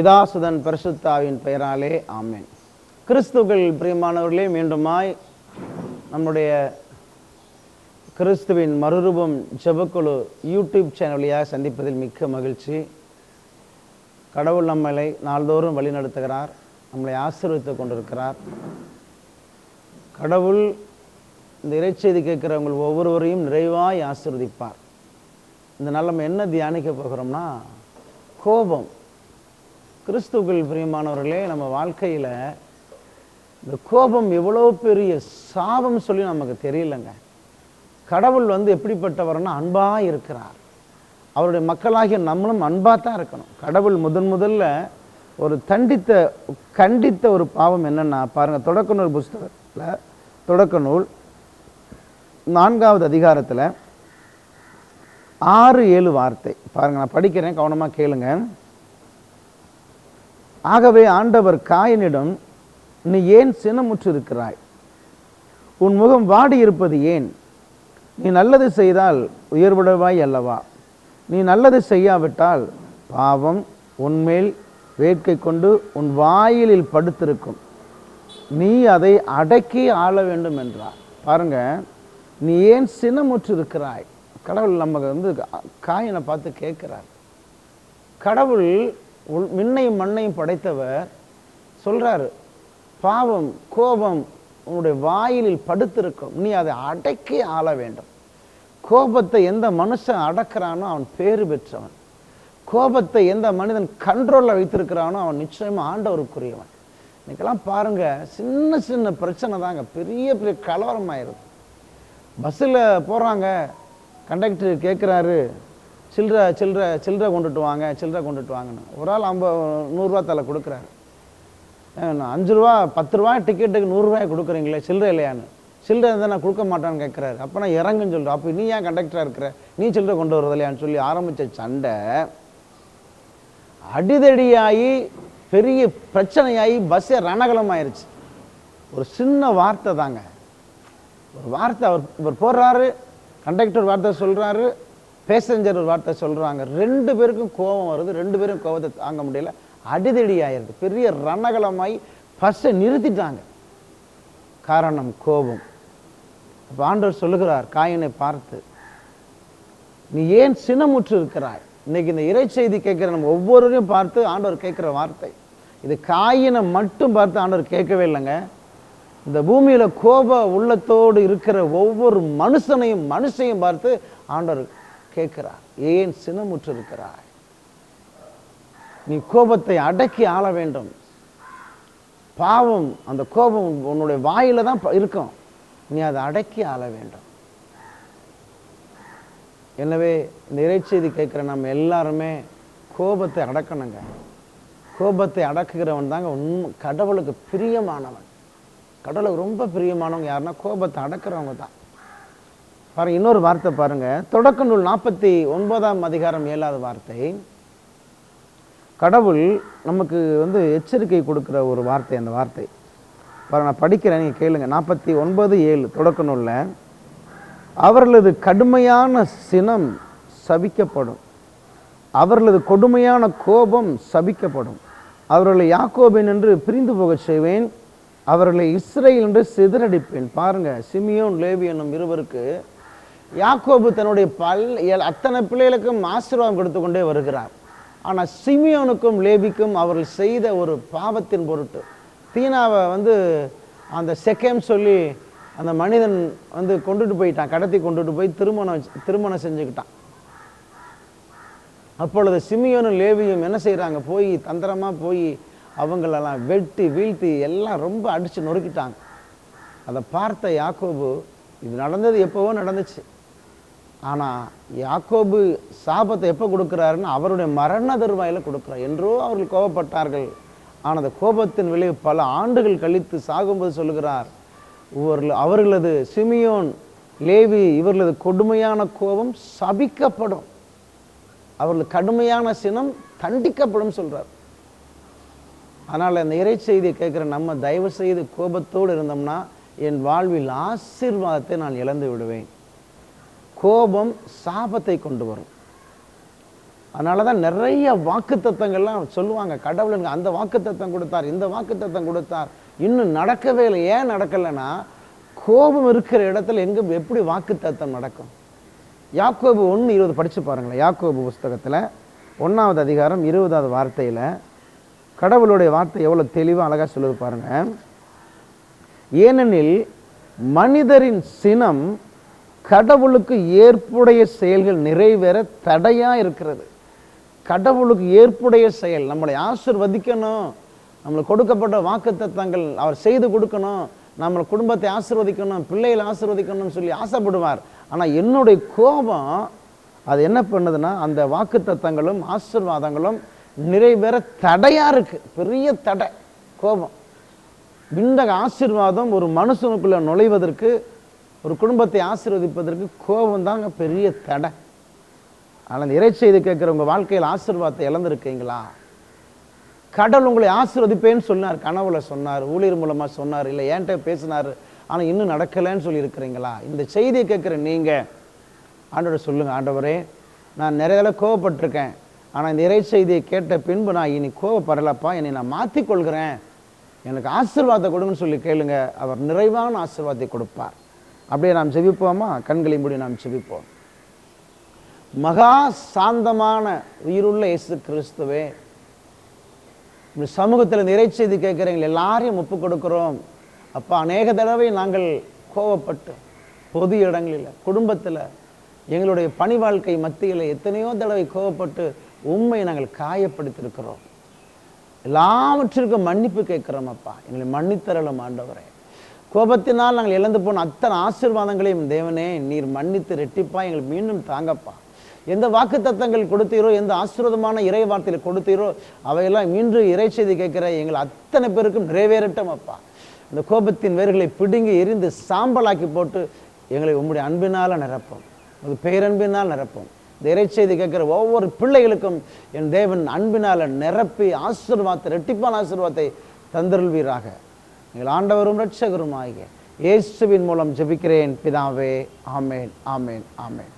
பிதாசுதன் பரிசுத்தாவின் பெயராலே ஆமென். கிறிஸ்துவில் பிரியமானவர்களே, மீண்டுமாய் நம்முடைய கிறிஸ்துவின் மறுரூபம் ஜெபக்குழு யூடியூப் சேனல் வழியாக சந்திப்பதில் மிக்க மகிழ்ச்சி. கடவுள் நம்மளை நாள்தோறும் வழி நடத்துகிறார், நம்மளை ஆசீர்வதித்து கொண்டிருக்கிறார். கடவுள் இந்த இறைச்செய்தி கேட்குறவங்க ஒவ்வொருவரையும் நிறைவாய் ஆசீர்வதிப்பார். இந்த நாள் நம்ம என்ன தியானிக்க போகிறோம்னா, கோபம். கிறிஸ்துவில் பிரியமானவர்களே, நம்ம வாழ்க்கையில் இந்த கோபம் எவ்வளோ பெரிய சாபம் சொல்லி நமக்கு தெரியலைங்க. கடவுள் எப்படிப்பட்டவர்னா அன்பாக இருக்கிறார். அவருடைய மக்களாகிய நம்மளும் அன்பாக தான் இருக்கணும். கடவுள் முதல்ல ஒரு கண்டித்த ஒரு பாவம் என்னன்னா பாருங்கள், தொடக்க நூல் புஸ்தகத்தில் தொடக்க நூல் 4வது அதிகாரத்தில் 6-7 வார்த்தை பாருங்கள், நான் படிக்கிறேன், கவனமாக கேளுங்க. ஆகவே ஆண்டவர் காயனிடம், நீ ஏன் சினமுற்று இருக்கிறாய்? உன் முகம் வாடி இருப்பது ஏன்? நீ நல்லது செய்தால் உயர்வுடைவாய் அல்லவா? நீ நல்லது செய்யாவிட்டால் பாவம் உன்மேல் வேட்கை கொண்டு உன் வாயிலில் படுத்திருக்கும். நீ அதை அடக்கி ஆள வேண்டும் என்றார். பாருங்க, நீ ஏன் சினமுற்று இருக்கிறாய்? கடவுள் நம்ம காயனை பார்த்து கேட்கிறார். கடவுள் விண்ணையும் மண்ணையும் படைத்தவர் சொல்றாரு, பாவம் கோபம் உன்னுடைய வாயிலில் படுத்திருக்கும், நீ அதை அடக்கி ஆள வேண்டும். கோபத்தை எந்த மனுஷன் அடக்கிறானோ அவன் பேறு பெற்றவன். கோபத்தை எந்த மனிதன் கண்ட்ரோலில் வைத்திருக்கிறானோ அவன் நிச்சயமா ஆண்டவருக்குரியவன். இன்னைக்கெல்லாம் பாருங்க, சின்ன சின்ன பிரச்சனை தாங்க பெரிய பெரிய கலவரமாயிருது. பஸ்ஸில் போகிறாங்க, கண்டக்டர் கேட்குறாரு, சில்லறை கொண்டுட்டு வாங்கன்னு. ஒரு ஆள் 100 ரூபா தலை கொடுக்குறாரு. 5 ரூபா 10 ரூபா டிக்கெட்டுக்கு 100 ரூபாய் கொடுக்குறீங்களே, சில்லறை இல்லையான்னு. சில்லறை இருந்தால் நான் கொடுக்க மாட்டான்னு கேட்குறாரு. அப்போ நான் இறங்குன்னு சொல்கிறேன். அப்போ நீ ஏன் கண்டக்டராக இருக்கிற, நீ சில்லறை கொண்டு வரது இல்லையான்னு சொல்லி ஆரம்பித்த சண்டை அடிதடியாகி பெரிய பிரச்சனையாகி பஸ்ஸே ரணகலமாயிருச்சு. ஒரு சின்ன வார்த்தை தாங்க, ஒரு வார்த்தை. இவர் போடுறாரு, கண்டக்டர் வார்த்தை சொல்கிறாரு, பேசஞ்சர் ஒரு வார்த்தை சொல்கிறாங்க. 2 பேருக்கும் கோபம் வருது, 2 பேரும் கோபத்தை தாங்க முடியல, அடிதடி ஆயிடுது, பெரிய ரணகலமாய் பஸ்ஸை நிறுத்திட்டாங்க. காரணம் கோபம். அப்போ ஆண்டவர் சொல்லுகிறார் காயனை பார்த்து, நீ ஏன் சினமுற்று இருக்கிறாய்? இன்னைக்கு இந்த இறை செய்தி கேட்குற நம்ம ஒவ்வொருவரையும் பார்த்து ஆண்டவர் கேட்குற வார்த்தை இது. காயினை மட்டும் பார்த்து ஆண்டவர் கேட்கவே இல்லைங்க. இந்த பூமியில் கோப உள்ளத்தோடு இருக்கிற ஒவ்வொரு மனுஷனையும் பார்த்து ஆண்டவர் கேட்கிறார், ஏன் சினமுற்று இருக்கிறாய்? நீ கோபத்தை அடக்கி ஆள வேண்டும். பாவம், அந்த கோபம் உன்னுடைய வாயில தான் இருக்கும், நீ அதை அடக்கி ஆள வேண்டும். எனவே இந்த இறைச்செய்தி கேட்குற நம்ம எல்லாருமே கோபத்தை அடக்கணுங்க. கோபத்தை அடக்குகிறவன் தாங்க கடவுளுக்கு பிரியமானவன். கடவுளுக்கு ரொம்ப பிரியமானவங்க யாருன்னா கோபத்தை அடக்கிறவங்க தான். பாருங்க, இன்னொரு வார்த்தை பாருங்க, தொடக்க நூல் 49ஆம் அதிகாரம் 7வது வார்த்தை. கடவுள் நமக்கு எச்சரிக்கை கொடுக்குற ஒரு வார்த்தை. அந்த வார்த்தை பாருங்க, நான் படிக்கிறேன், நீங்கள் கேளுங்க. 49:7 தொடக்க நூலில், அவர்களது கடுமையான சினம் சபிக்கப்படும், அவர்களது கொடுமையான கோபம் சபிக்கப்படும். அவர்களை யாக்கோபின் என்று பிரிந்து போக செய்வேன், அவர்களை இஸ்ரேல் என்று சிதறடிப்பேன். பாருங்க, சிமியோன் லேவி என்னும் இருவருக்கு யாக்கோபு தன்னுடைய அத்தனை பிள்ளைகளுக்கும் ஆசீர்வாதம் கொடுத்து கொண்டே வருகிறார். ஆனால் சிமியோனுக்கும் லேபிக்கும் அவர்கள் செய்த ஒரு பாவத்தின் பொருட்டு தீனாவை அந்த செகேம் சொல்லி அந்த மனிதன் கொண்டுட்டு போயிட்டான், கடத்தி கொண்டுட்டு போய் திருமணம் செஞ்சுக்கிட்டான். அப்பொழுது சிமியோனும் லேவியும் என்ன செய்கிறாங்க, போய் தந்திரமாக போய் அவங்களெல்லாம் வெட்டி வீழ்த்தி எல்லாம் ரொம்ப அடித்து நொறுக்கிட்டாங்க. அதை பார்த்த யாக்கோபு, இது நடந்தது எப்போவோ நடந்துச்சு, ஆனால் யாக்கோபு சாபத்தை எப்போ கொடுக்குறாருன்னு அவருடைய மரண தருவாயில் கொடுக்குறார். என்றோ அவர்கள் கோபப்பட்டார்கள், ஆனால் அந்த கோபத்தின் விளைவு பல ஆண்டுகள் கழித்து சாகும்போது சொல்லுகிறார், அவர்களது சிமியோன் லேவி இவர்களது கொடுமையான கோபம் சபிக்கப்படும், அவர்களது கடுமையான சினம் தண்டிக்கப்படும் சொல்றார். அதனால் அந்த இறை செய்தியை கேட்குற நம்ம தயவு செய்து கோபத்தோடு இருந்தோம்னா என் வாழ்வில் ஆசீர்வாதத்தை நான் இழந்து விடுவேன். கோபம் சாபத்தை கொண்டு வரும். அதனால தான் நிறைய வாக்குத்தத்தங்கள்லாம் சொல்லுவாங்க. கடவுள் எனக்கு அந்த வாக்குத்தத்தம் கொடுத்தார், இந்த வாக்குத்தத்தம் கொடுத்தார், இன்னும் நடக்கவே இல்லை. ஏன் நடக்கலைன்னா, கோபம் இருக்கிற இடத்துல எப்படி வாக்குத்தத்தம் நடக்கும்? யாக்கோபு 1:20 படித்து பாருங்களேன். யாக்கோபு புஸ்தகத்தில் 1ஆவது அதிகாரம் 20ஆவது வார்த்தையில் கடவுளுடைய வார்த்தை எவ்வளோ தெளிவாக அழகாக சொல்லுது பாருங்க. ஏனெனில் மனிதரின் சினம் கடவுளுக்கு ஏற்புடைய செயல்கள் நிறைவேற தடையா இருக்கிறது. கடவுளுக்கு ஏற்புடைய செயல், நம்மளை ஆசீர்வதிக்கணும், நம்மளுக்கு கொடுக்கப்பட்ட வாக்குத்தத்தங்கள் அவர் செய்து கொடுக்கணும், நம்ம குடும்பத்தை ஆசீர்வதிக்கணும், பிள்ளைகளை ஆசீர்வதிக்கணும்னு சொல்லி ஆசைப்படுவார். ஆனால் என்னுடைய கோபம் அது என்ன பண்ணுதுன்னா, அந்த வாக்குத்தத்தங்களும் ஆசீர்வாதங்களும் நிறைவேற தடையா இருக்கு. பெரிய தடை கோபம். இந்த ஆசீர்வாதம் ஒரு மனுஷனுக்குள்ள நுழைவதற்கு, ஒரு குடும்பத்தை ஆசீர்வதிப்பதற்கு கோபம் தாங்க பெரிய தடை. ஆனால் இறை செய்தி கேட்குற உங்கள் வாழ்க்கையில் ஆசீர்வாதத்தை இழந்திருக்கீங்களா? கடவுள் உங்களை ஆசீர்வதிப்பேன்னு சொன்னார், கனவுல சொன்னார், ஊழியர் மூலமாக சொன்னார், இல்லை ஏன்ட்ட பேசினார், ஆனால் இன்னும் நடக்கலைன்னு சொல்லி இருக்கிறீங்களா? இந்த செய்தியை கேட்குற நீங்கள் ஆண்டவரை சொல்லுங்கள், ஆண்டவரே நான் நிறைய தடவை கோவப்பட்டிருக்கேன், ஆனால் இந்த இறை செய்தியை கேட்ட பின்பு நான் இனி கோவப்படலப்பா, என்னை நான் மாற்றிக்கொள்கிறேன், எனக்கு ஆசீர்வாதத்தை கொடுங்கன்னு சொல்லி கேளுங்க. அவர் நிறைவான ஆசீர்வாதத்தை கொடுப்பார். அப்படியே நாம் ஜெபிப்போமா? கண்களை மூடி நாம் ஜெபிப்போம். மகா சாந்தமான உயிருள்ள இயேசு கிறிஸ்துவே, இந்த சமூகத்தில் இந்த இறை செய்தி கேட்குறவங்க எல்லாரையும் ஒப்பு கொடுக்குறோம் அப்பா. அநேக தடவை நாங்கள் கோவப்பட்டு பொது இடங்களில், குடும்பத்தில், எங்களுடைய பணி வாழ்க்கை மத்தியில் எத்தனையோ தடவை கோவப்பட்டு உண்மையை நாங்கள் காயப்படுத்தியிருக்கிறோம். எல்லாவற்றிற்கும் மன்னிப்பு கேட்குறோம் அப்பா. எங்களை மன்னித்தரலும் ஆண்டவரே. கோபத்தினால் நாங்கள் இழந்து போன அத்தனை ஆசீர்வாதங்களையும் தேவனே நீர் மன்னித்து ரெட்டிப்பா எங்களுக்கு மீண்டும் தாங்கப்பா. எந்த வாக்கு தத்தங்கள் கொடுத்தீரோ, எந்த ஆசீர்வாதமான இறை வார்த்தையில் கொடுத்தீரோ, அவையெல்லாம் மீண்டும் இறை செய்தி கேட்கிற எங்கள் அத்தனை பேருக்கும் நிறைவேறட்டும் அப்பா. இந்த கோபத்தின் வேர்களை பிடுங்கி எரிந்து சாம்பலாக்கி போட்டு எங்களை உம்முடைய அன்பினால் நிரப்பும், அது பேரன்பினால் நிரப்பும். இந்த இறை செய்தி கேட்கிற ஒவ்வொரு பிள்ளைகளுக்கும் என் தேவன் அன்பினால் நிரப்பி ஆசீர்வாதத்தை, ரெட்டிப்பான ஆசீர்வாதத்தை தந்தருள்வீராக. எங்கள் ஆண்டவரும் இரட்சகரும் ஆகிய இயேசுவின் மூலம் ஜெபிக்கிறேன் பிதாவே. ஆமேன், ஆமேன், ஆமேன்.